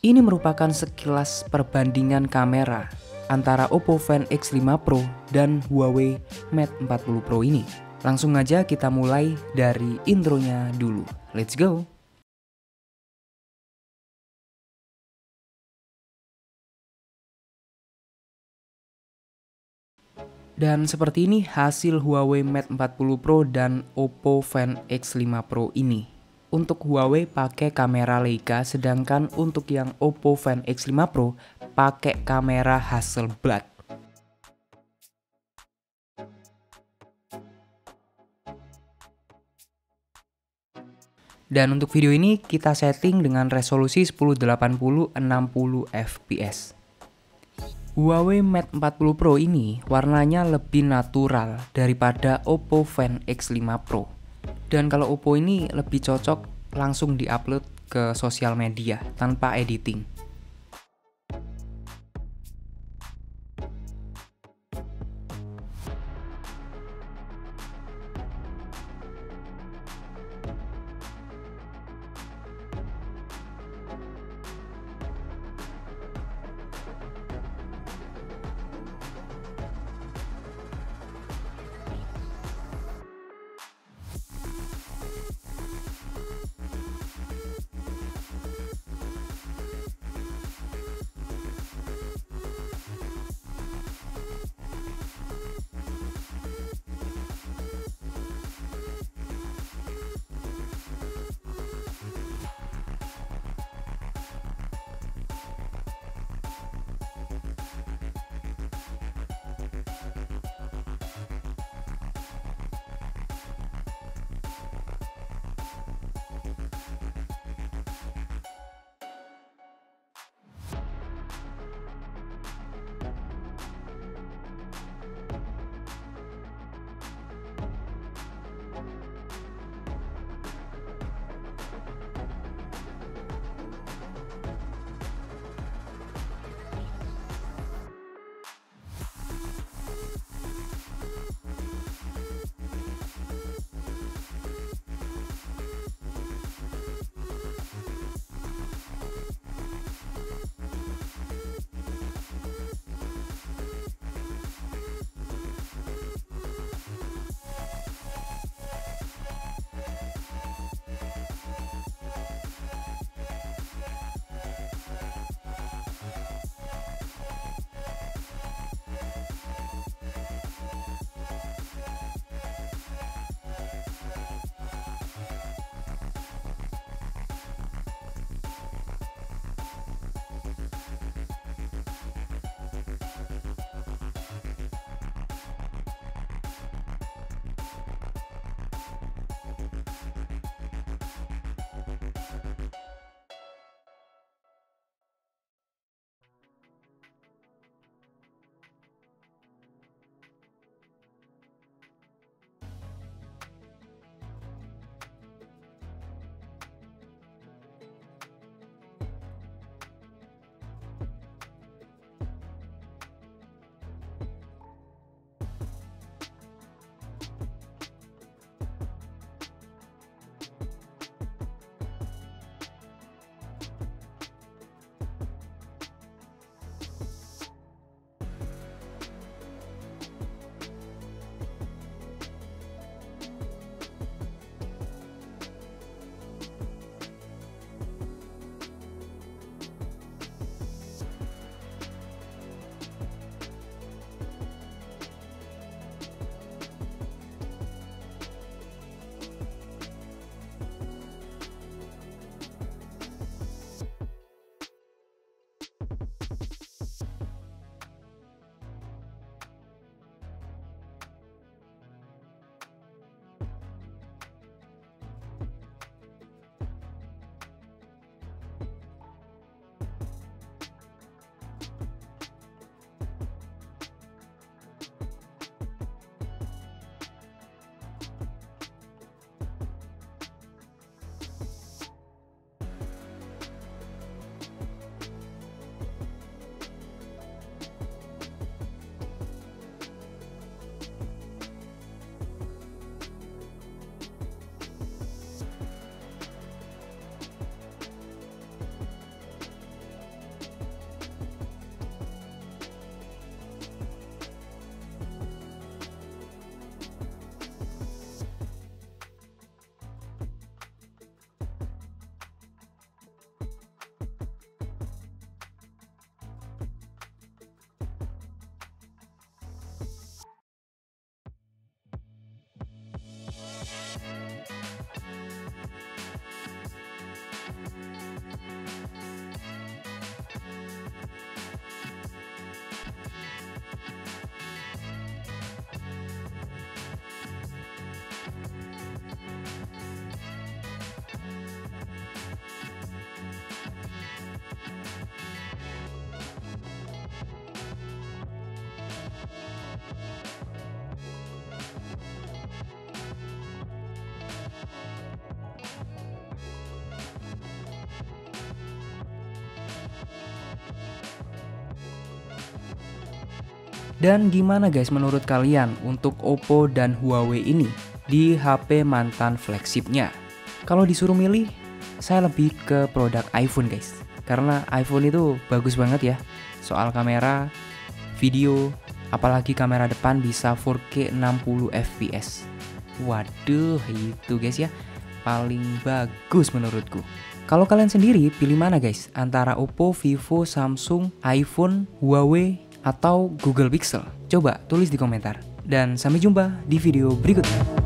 Ini merupakan sekilas perbandingan kamera antara Oppo Find X5 Pro dan Huawei Mate 40 Pro ini. Langsung aja kita mulai dari intronya dulu. Let's go! Dan seperti ini hasil Huawei Mate 40 Pro dan Oppo Find X5 Pro ini. Untuk Huawei pakai kamera Leica, sedangkan untuk yang Oppo Find X5 Pro pakai kamera Hasselblad. Dan untuk video ini kita setting dengan resolusi 1080 60 fps. Huawei Mate 40 Pro ini warnanya lebih natural daripada Oppo Find X5 Pro. Dan kalau Oppo ini lebih cocok langsung diupload ke sosial media tanpa editing. Dan gimana guys menurut kalian untuk Oppo dan Huawei ini di HP mantan flagshipnya? Kalau disuruh milih, saya lebih ke produk iPhone guys. Karena iPhone itu bagus banget ya. Soal kamera, video, apalagi kamera depan bisa 4K 60 fps. Waduh, itu guys ya, paling bagus menurutku. Kalau kalian sendiri pilih mana guys? Antara Oppo, Vivo, Samsung, iPhone, Huawei, atau Google Pixel? Coba tulis di komentar. Dan sampai jumpa di video berikutnya.